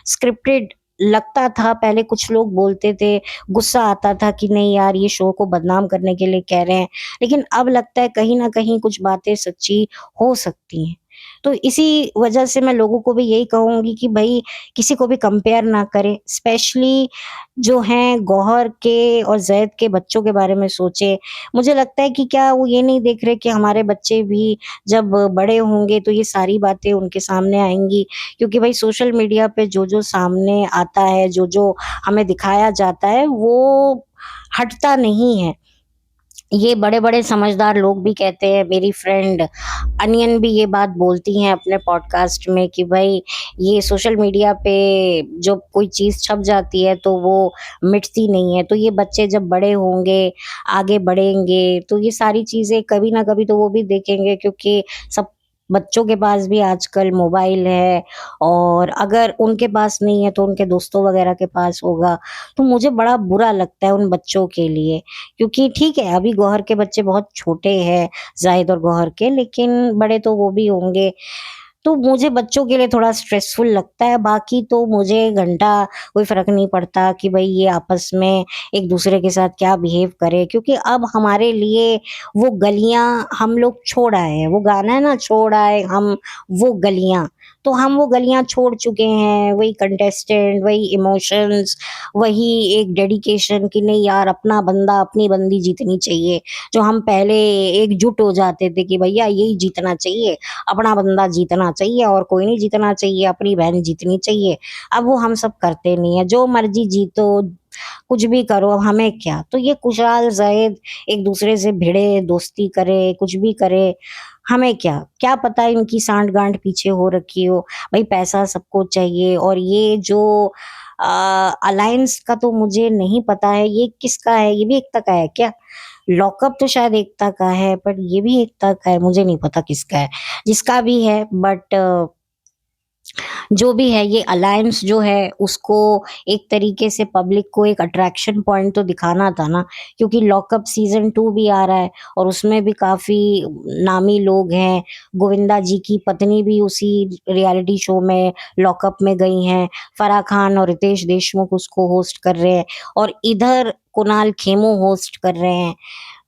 स्क्रिप्टेड लगता था। पहले कुछ लोग बोलते थे, गुस्सा आता था कि नहीं यार ये शो को बदनाम करने के लिए कह रहे हैं। लेकिन अब लगता है कहीं न कहीं कुछ बातें सच्ची हो सकती हैं। तो इसी वजह से मैं लोगों को भी यही कहूँगी कि भई किसी को भी कंपेयर ना करें, स्पेशली जो हैं गौहर के और ज़ैद के बच्चों के बारे में सोचें। मुझे लगता है कि क्या वो ये नहीं देख रहे कि हमारे बच्चे भी जब बड़े होंगे तो ये सारी बातें उनके सामने आएँगी, क्योंकि भई सोशल मीडिया पे जो-जो सामने आता है, जो-जो हमें दिखाया जाता है, वो हटता नहीं है। ये बड़े-बड़े समझदार लोग भी कहते हैं, मेरी फ्रेंड अनियन भी ये बात बोलती हैं अपने पॉडकास्ट में कि भई ये सोशल मीडिया पे जो कोई चीज़ छप जाती है तो वो मिटती नहीं है। तो ये बच्चे जब बड़े होंगे, आगे बढ़ेंगे, तो ये सारी चीज़ें कभी न कभी तो वो भी देखेंगे, क्योंकि सब बच्चों के पास भी आजकल मोबाइल है, और अगर उनके पास नहीं है तो उनके दोस्तों वगैरह के पास होगा। तो मुझे बड़ा बुरा लगता है उन बच्चों के लिए, क्योंकि ठीक है अभी गौहर के बच्चे बहुत छोटे हैं, ज़ाहिद और गौहर के, लेकिन बड़े तो वो भी होंगे। तो मुझे बच्चों के लिए थोड़ा स्ट्रेसफुल लगता है, बाकी तो मुझे घंटा कोई फ़र्क नहीं पड़ता कि भई ये आपस में एक-दूसरे के साथ क्या बिहेव करें, क्योंकि अब हमारे लिए वो गलियाँ हम लोग छोड़ आए हैं। वो गाना है ना, छोड़ आए हम वो गलियाँ, तो हम वो गलियाँ छोड़ चुके हैं। वही कंटेस्टेंट, वही इमोशंस, वही एक डेडिकेशन कि नहीं यार अपना बंदा, अपनी बंदी जीतनी चाहिए। जो हम पहले एकजुट हो जाते थे कि भैया यही जीतना चाहिए, अपना बंदा जीतना चाहिए और कोई नहीं जीतना चाहिए, अपनी बहन जीतनी चाहिए। अब वो हम सब करते नहीं हैं, जो मर्ज़ी जीतो, कुछ भी करो, अब हमें क्या? तो ये कुशाल, ज़ाहिद एक-दूसरे से भिड़े, दोस्ती करे, कुछ भी करे, हमें क्या? क्या पता इनकी साँठ-गाँठ पीछे हो रखी हो, भई पैसा सबको चाहिए। और ये जो अलायंस का तो मुझे नहीं पता है, ये किसका है? ये भी एकता का है क्या? लॉकअप तो शायद एकता का है, बट ये भी एकता का है, मुझे नहीं पता किसका है। जिसका भी है, बट जो भी है ये अलायंस जो है उसको एक तरीके से पब्लिक को एक अट्रैक्शन पॉइंट तो दिखाना था ना, क्योंकि लॉकअप सीज़न 2 भी आ रहा है और उसमें भी काफ़ी नामी लोग हैं। गोविंदा जी की पत्नी भी उसी रियलिटी शो में लॉकअप में गई हैं। फराह खान और रितेश देशमुख उसको होस्ट कर रहे हैं, और इधर कुणाल खेमू होस्ट कर रहे हैं।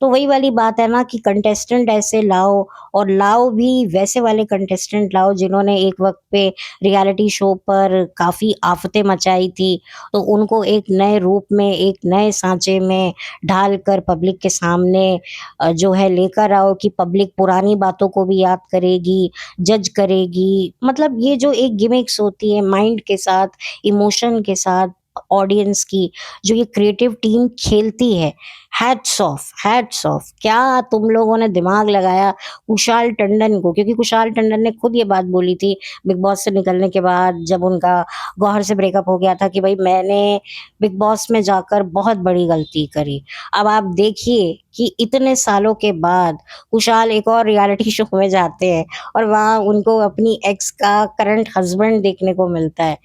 तो वही वाली बात है ना कि कंटेस्टेंट ऐसे लाओ, और लाओ भी वैसे वाले कंटेस्टेंट लाओ जिन्होंने एक वक़्त पे रियलिटी शो पर काफ़ी आफ़तें मचाई थी, तो उनको एक नए रूप में, एक नए साँचे में ढाल कर पब्लिक के सामने जो है लेकर आओ कि पब्लिक पुरानी बातों को भी याद करेगी, जज करेगी। मतलब ये जो एक गिमिक्स होती है माइंड के साथ, इमोशन के साथ ऑडियंस की, जो ये क्रिएटिव टीम खेलती है, हैट्स ऑफ क्या तुम लोगों ने दिमाग लगाया कुशाल टंडन को, क्योंकि कुशाल टंडन ने खुद ये बात बोली थी बिग बॉस से निकलने के बाद, जब उनका गौहर से ब्रेकअप हो गया था, कि भाई मैंने बिग बॉस में जाकर बहुत बड़ी गलती करी। अब आप देखिए कि इतने सालों के बाद कुशाल एक और रियलिटी शो में जाते हैं और वहाँ उनको अपनी एक्स का करंट हस्बैंड देखने को मिलता है।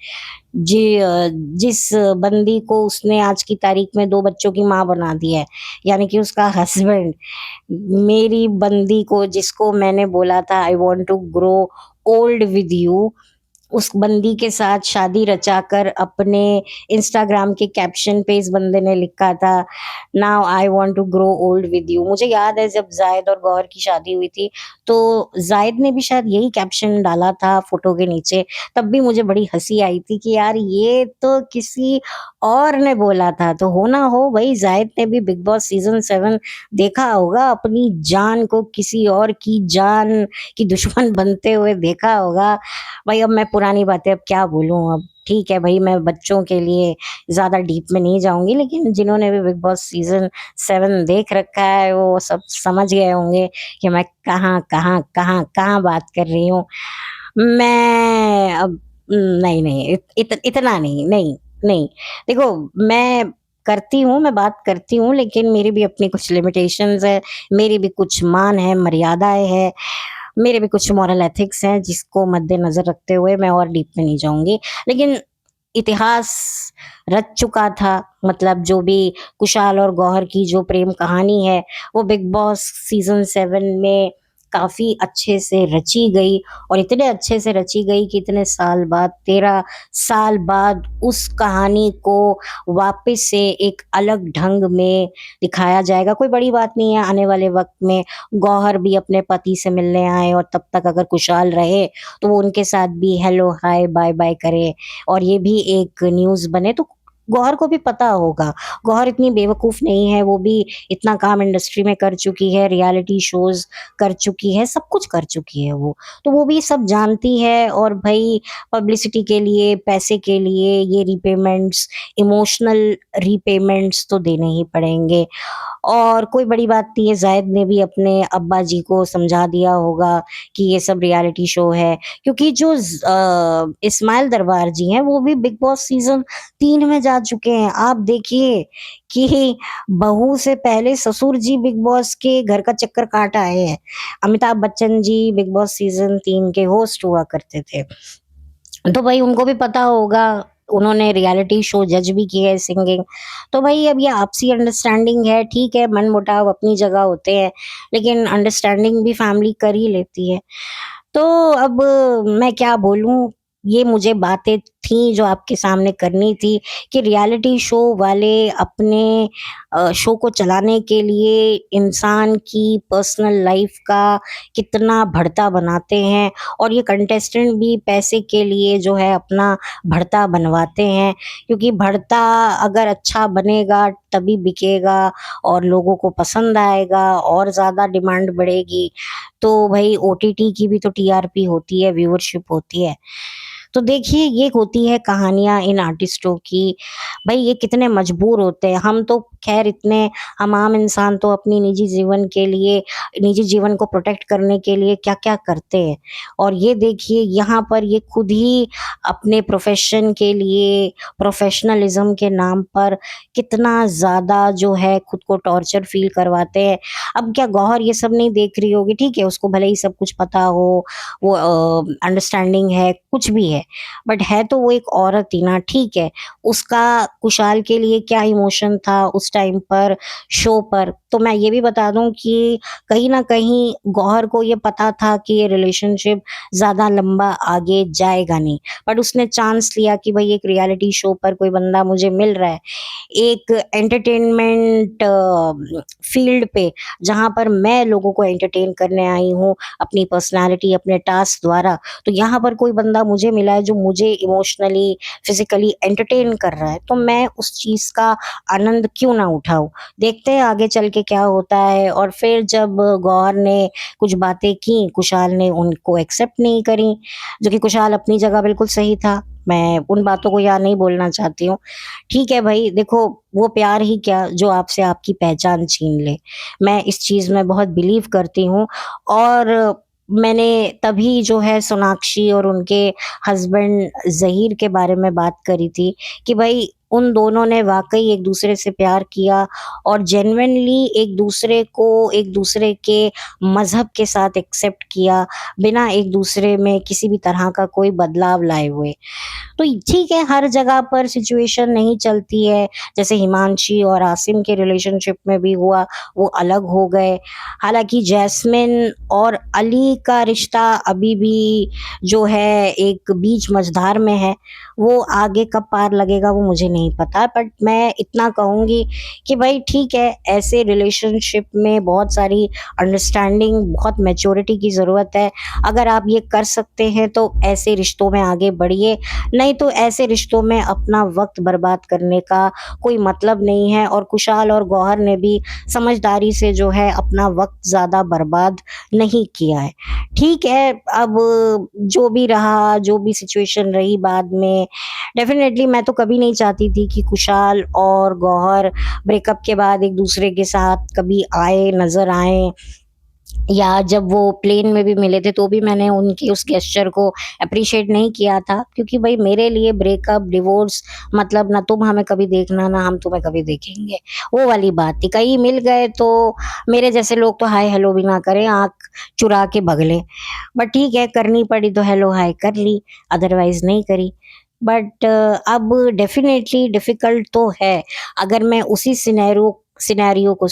जिस बंदी को उसने आज की तारीख में 2 बच्चों की माँ बना दिया है, यानी कि उसका हस्बैंड, मेरी बंदी को जिसको मैंने बोला था I want to grow old with you, उस बंदी के साथ शादी रचाकर अपने इंस्टाग्राम के कैप्शन पे इस बंदे ने लिखा था, now I want to grow old with you. मुझे याद है जब जायद और गौहर की शादी हुई थी, तो जायद ने भी शायद यही कैप्शन डाला था फोटो के नीचे। तब भी मुझे बड़ी हंसी आई थी कि यार ये तो किसी और ने बोला था। तो हो ना हो भाई, जायद ने भी बिग बॉस सीजन 7 देखा होगा, अपनी जान को किसी और की जान की दुश्मन बनते हुए देखा होगा। भाई अब मैं पुरानी बातें अब क्या बोलूँ, अब ठीक है भाई, मैं बच्चों के लिए ज़्यादा डीप में नहीं जाऊँगी, लेकिन जिन्होंने भी बिग बॉस सीज़न 7 देख रखा है, वो सब समझ गए होंगे कि मैं कहाँ बात कर रही हूँ। मैं अब नहीं, नहीं इतना नहीं, नहीं, नहीं। देखो, मैं बात करती हूँ, लेकिन मेरी भी अपनी कुछ लिमिटेशंस है, मेरी भी कुछ मान है, मर्यादाएँ हैं, मेरे भी कुछ मॉरल एथिक्स हैं, जिसको मद्देनज़र रखते हुए मैं और डीप में नहीं जाऊँगी। लेकिन इतिहास रच चुका था, मतलब जो भी कुशाल और गौहर की जो प्रेम कहानी है, वो बिग बॉस सीज़न 7 में काफ़ी अच्छे से रची गई, और इतने अच्छे से रची गई कि इतने साल बाद, 13 साल बाद उस कहानी को वापस से एक अलग ढंग में दिखाया जाएगा। कोई बड़ी बात नहीं है, आने वाले वक़्त में गौहर भी अपने पति से मिलने आए, और तब तक अगर कुशाल रहे, तो वो उनके साथ भी हेलो, हाय, बाय-बाय करे, और ये भी एक न्यूज़ बने, तो गौहर को भी पता होगा। गौहर इतनी बेवकूफ़ नहीं है, वो भी इतना काम इंडस्ट्री में कर चुकी है, रियलिटी शोज़ कर चुकी है, सब कुछ कर चुकी है वो। तो वो भी सब जानती है, और भई पब्लिसिटी के लिए, पैसे के लिए ये रीपेमेंट्स, इमोशनल रीपेमेंट्स तो देने ही पड़ेंगे। और कोई बड़ी बात नहीं है, ज़ाहिद ने भी अपने अब्बा जी को समझा दिया होगा कि ये सब रियलिटी शो है, क्योंकि जो इस्माइल दरबार जी हैं, वो भी बिग बॉस सीज़न 3 में जा चुके हैं। आप देखिए कि बहू से पहले ससुर जी बिग बॉस के घर का चक्कर काट आए हैं। Amitabh Bachchan ji big boss season 3 के होस्ट हुआ करते थे। तो भाई उनको भी पता होगा, उन्होंने रियलिटी शो जज भी किया है सिंगिंग। तो भाई अब ये आपसी अंडरस्टैंडिंग है, ठीक है, मनमुटाव अपनी जगह होते हैं, लेकिन अंडरस्टैंडिंग भी फैमिली कर ही लेती है। तो अब मैं क्या बोलूँ, ये मुझे बातें थी जो आपके सामने करनी थी, कि रियलिटी शो वाले अपने शो को चलाने के लिए इंसान की पर्सनल लाइफ का कितना भरता बनाते हैं, और ये कंटेस्टेंट भी पैसे के लिए जो है अपना भरता बनवाते हैं, क्योंकि भरता अगर अच्छा बनेगा तभी बिकेगा और लोगों को पसंद आएगा और ज़्यादा डिमांड बढ़ेगी। तो भई ओटीटी की भी तो टीआरपी होती है, व्यूअरशिप होती है। तो देखिए ये होती है कहानियाँ इन आर्टिस्टों की। भई ये कितने मजबूर होते हैं। हम तो ख़ैर इतने, हम आम इंसान तो अपनी निजी जीवन के लिए, निजी जीवन को प्रोटेक्ट करने के लिए क्या-क्या करते हैं। और ये देखिए यहाँ पर ये खुद ही अपने प्रोफ़ेशन के लिए, प्रोफ़ेशनलिज़्म के नाम पर कितना ज़्यादा जो है खुद को टॉर्चर फ़ील करवाते हैं। अब क्या गौहर ये सब नहीं देख रही होगी, ठीक है, उसको भले ही सब कुछ पता हो, वो अंडरस्टैंडिंग है, कुछ भी है, बट है तो वो एक औरत ही ना, ठीक है। उसका कुशाल के लिए क्या इमोशन था उस टाइम पर शो पर, तो मैं ये भी बता दूँ कि कहीं न कहीं गौहर को ये पता था कि ये रिलेशनशिप ज़्यादा लंबा आगे जाएगा नहीं, बट उसने चांस लिया कि भई एक रियलिटी शो पर कोई बंदा मुझे मिल रहा है, एक एंटरटेनमेंट फ़ील्ड पे, जहाँ पर मैं लोगों को एंटरटेन करने आई हूँ, अपनी पर्सनैलिटी, अपने टास्क द्वारा। तो यहाँ पर कोई बंदा मुझे मिला है जो मुझे इमोशनली, फिज़िकली एंटरटेन कर रहा है, तो मैं उस चीज़ का आनंद क्यों ना उठाऊँ? देखते हैं आगे चल के क्या होता है। और फिर जब गौहर ने कुछ बातें की, कुशाल ने उनको एक्सेप्ट नहीं करी, जो कि कुशाल अपनी जगह बिल्कुल सही था। मैं उन बातों को यहाँ नहीं बोलना चाहती हूँ। ठीक है भई, देखो वो प्यार ही क्या जो आपसे आपकी पहचान छीन ले। मैं इस चीज़ में बहुत बिलीव करती हूँ और मैंने तभी जो है सोनाक्षी और उनके हस्बैंड ज़हीर के बारे में बात करी थी कि भई उन दोनों ने वाक़ई एक-दूसरे से प्यार किया और जेन्युइनली एक-दूसरे को एक-दूसरे के मज़हब के साथ एक्सेप्ट किया, बिना एक-दूसरे में किसी भी तरह का कोई बदलाव लाए हुए। तो ठीक है, हर जगह पर सिचुएशन नहीं चलती है, जैसे हिमांशी और आसिम के रिलेशनशिप में भी हुआ, वो अलग हो गए। हालाँकि जैस्मिन और अली का रिश्ता अभी भी जो है एक बीच मझधार में है, वो आगे कब पार लगेगा वो मुझे नहीं पता। बट मैं इतना कहूँगी कि भई ठीक है, ऐसे रिलेशनशिप में बहुत सारी अंडरस्टैंडिंग, बहुत मैच्योरिटी की ज़रूरत है। अगर आप ये कर सकते हैं तो ऐसे रिश्तों में आगे बढ़िए, नहीं तो ऐसे रिश्तों में अपना वक़्त बर्बाद करने का कोई मतलब नहीं है और कुशाल और गौहर ने भी समझदारी से जो है अपना वक़्त ज़्यादा बर्बाद नहीं किया है। ठीक है, अब जो भी रहा, जो भी सिचुएशन रही बाद में, डेफ़िनेटली मैं तो कभी नहीं चाहती थी कि कुशाल और गौहर ब्रेकअप के बाद एक-दूसरे के साथ कभी आए, नज़र आएँ या जब वो प्लेन में भी मिले थे तो भी मैंने उनके उस गेस्चर को एप्रिशिएट नहीं किया था क्योंकि भाई मेरे लिए ब्रेकअप, डिवोर्स मतलब ना तुम हमें कभी देखना ना हम तुम्हें कभी देखेंगे, वो वाली बात थी। कहीं मिल गए तो मेरे जैसे लोग तो हाय हेलो भी ना करें, आँख चुरा के भग लें। बट ठीक है, करनी पड़ी तो हेलो हाय कर ली, अदरवाइज़ नहीं करी। बट अब डेफ़िनेटली डिफ़िकल्ट तो है, अगर मैं उसी सिनेरियो को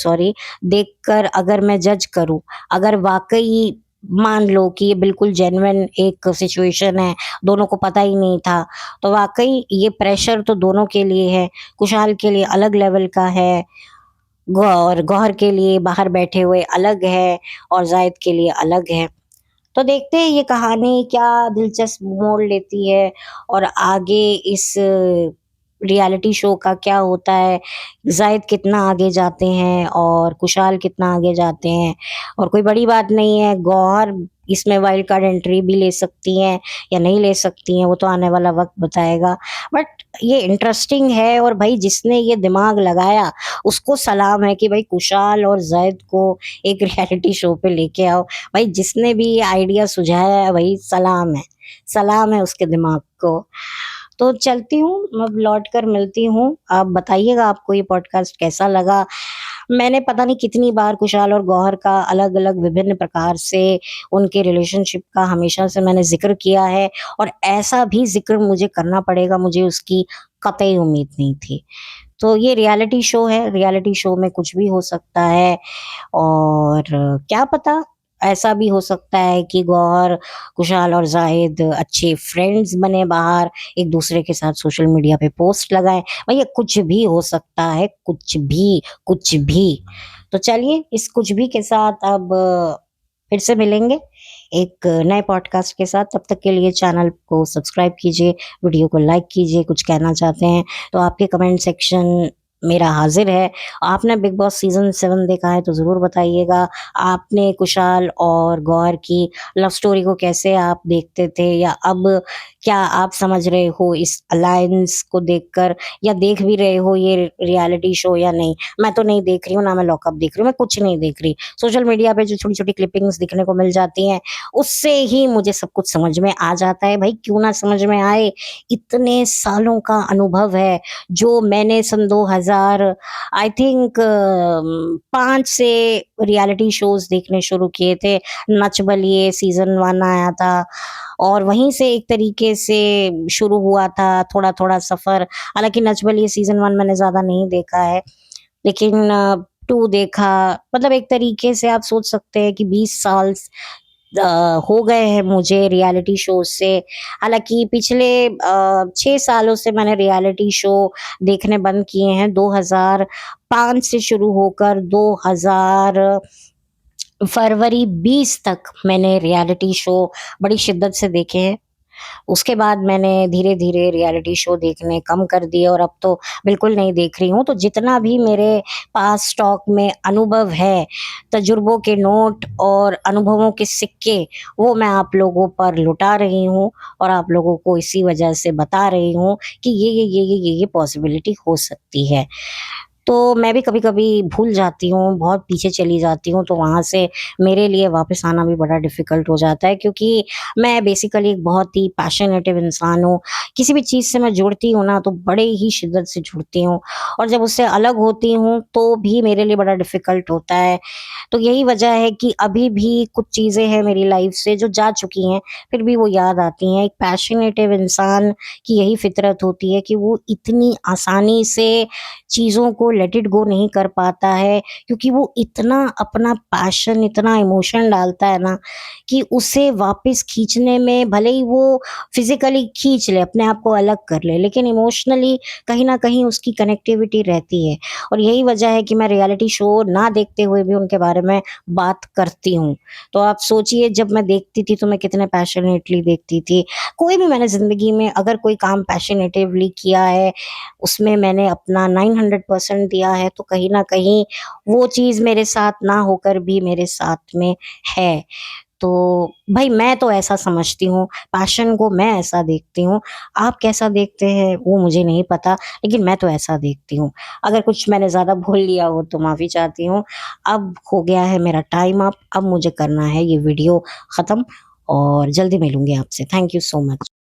देखकर अगर मैं जज करूँ, अगर वाक़ई मान लो कि ये बिल्कुल जेन्युइन एक सिचुएशन है, दोनों को पता ही नहीं था, तो वाक़ई ये प्रेशर तो दोनों के लिए है। कुशाल के लिए अलग लेवल का है, गौहर के लिए बाहर बैठे हुए अलग है और ज़ाहिद के लिए अलग है। तो देखते हैं ये कहानी क्या दिलचस्प मोड़ लेती है और आगे इस रियलिटी शो का क्या होता है, ज़ाहिद कितना आगे जाते हैं और कुशाल कितना आगे जाते हैं और कोई बड़ी बात नहीं है, गौहर इसमें वाइल्ड कार्ड एंट्री भी ले सकती हैं या नहीं ले सकती हैं, वो तो आने वाला वक़्त बताएगा। बट ये इंटरेस्टिंग है और भई जिसने ये दिमाग लगाया, उसको सलाम है कि भई कुशाल और ज़ाहिद को एक रियलिटी शो पे लेके आओ। भाई जिसने भी ये आइडिया सुझाया है भाई सलाम है उसके दिमाग को। तो चलती हूँ, अब लौट कर मिलती हूँ। आप बताइएगा आपको ये पॉडकास्ट कैसा लगा? मैंने पता नहीं कितनी बार कुशाल और गौहर का अलग-अलग विभिन्न प्रकार से उनके रिलेशनशिप का हमेशा से मैंने ज़िक्र किया है और ऐसा भी ज़िक्र मुझे करना पड़ेगा, मुझे उसकी कतई उम्मीद नहीं थी। तो ये रियलिटी शो है, रियलिटी शो में कुछ भी हो सकता है और क्या पता ऐसा भी हो सकता है कि गौहर, कुशाल और ज़ाहिद अच्छे फ्रेंड्स बने बाहर, एक-दूसरे के साथ सोशल मीडिया पे पोस्ट लगाएँ। भैया कुछ भी हो सकता है, कुछ भी। तो चलिए इस कुछ भी के साथ अब फिर से मिलेंगे एक नए पॉडकास्ट के साथ। तब तक के लिए चैनल को सब्सक्राइब कीजिए, वीडियो को लाइक कीजिए, कुछ कहना चाहते हैं तो आपके कमेंट सेक्शन मेरा हाज़िर है। आपने बिग बॉस सीज़न 7 देखा है तो ज़रूर बताइएगा। आपने कुशाल और गौहर की लव स्टोरी को कैसे आप देखते थे या अब क्या आप समझ रहे हो इस अलायंस को देखकर या देख भी रहे हो ये रियलिटी शो या नहीं? मैं तो नहीं देख रही हूँ, ना मैं लॉकअप देख रही हूँ, मैं कुछ नहीं देख रही। सोशल मीडिया पे जो छोटी-छोटी क्लिपिंग्स दिखने को मिल जाती हैं, उससे ही मुझे सब कुछ समझ में आ जाता है। भई क्यों ना समझ में आए? इतने सालों का अनुभव है, जो मैंने सन 2000 आई थिंक 5 से रियलिटी शोज़ देखने शुरू किए थे। नच बलिए सीज़न 1 आया था और वहीं से एक तरीके से शुरू हुआ था थोड़ा-थोड़ा सफ़र। हालाँकि नच बलिए सीज़न 1 मैंने ज़्यादा नहीं देखा है, लेकिन 2 देखा। मतलब एक तरीके से आप सोच सकते हैं कि 20 साल हो गए हैं मुझे रियलिटी शोज़ से। हालाँकि पिछले 6 सालों से मैंने रियलिटी शो देखने बंद किए हैं। 2005 से शुरू होकर 2000 फरवरी 20 तक मैंने रियलिटी शो बड़ी शिद्दत से देखे हैं। उसके बाद मैंने धीरे-धीरे रियलिटी शो देखने कम कर दिए और अब तो बिल्कुल नहीं देख रही हूँ। तो जितना भी मेरे पास स्टॉक में अनुभव है, तजुर्बों के नोट और अनुभवों के सिक्के, वो मैं आप लोगों पर लुटा रही हूँ और आप लोगों को इसी वजह से बता रही हूँ कि ये पॉसिबिलिटी हो सकती है। तो मैं भी कभी-कभी भूल जाती हूँ, बहुत पीछे चली जाती हूँ, तो वहाँ से मेरे लिए वापस आना भी बड़ा डिफ़िकल्ट हो जाता है क्योंकि मैं बेसिकली एक बहुत ही पैशनेटिव इंसान हूँ। किसी भी चीज़ से मैं जुड़ती हूँ ना, तो बड़े ही शिद्दत से जुड़ती हूँ और जब उससे अलग होती हूँ, तो भी मेरे लिए बड़ा डिफ़िकल्ट होता है। तो यही वजह है कि अभी भी कुछ चीज़ें हैं मेरी लाइफ़ से जो जा चुकी हैं, फिर भी वो याद आती हैं। एक पैशनेटिव इंसान की यही फ़ितरत होती है कि वो इतनी आसानी से चीज़ों को लेट इट गो नहीं कर पाता है क्योंकि वो इतना अपना पैशन, इतना इमोशन डालता है ना कि उसे वापस खींचने में भले ही वो फिज़िकली खींच ले, अपने आप को अलग कर ले, लेकिन इमोशनली कहीं न कहीं उसकी कनेक्टिविटी रहती है और यही वजह है कि मैं रियलिटी शो ना देखते हुए भी उनके बारे में बात करती हूँ। तो आप सोचिए जब मैं देखती थी तो मैं कितने पैशनेटली देखती थी। कोई भी मैंने ज़िंदगी में अगर कोई काम पैशनेटिवली किया है उसमें मैंने अपना 900% दिया है, तो कहीं न कहीं वो चीज़ मेरे साथ ना होकर भी मेरे साथ में है। तो भई मैं तो ऐसा समझती हूँ, पैशन को मैं ऐसा देखती हूँ। आप कैसा देखते हैं वो मुझे नहीं पता, लेकिन मैं तो ऐसा देखती हूँ। अगर कुछ मैंने ज़्यादा बोल लिया हो तो माफ़ी चाहती हूँ। अब हो गया है मेरा टाइम अप, अब मुझे करना है ये वीडियो ख़त्म और जल्दी मिलूँगी आपसे। Thank you so much.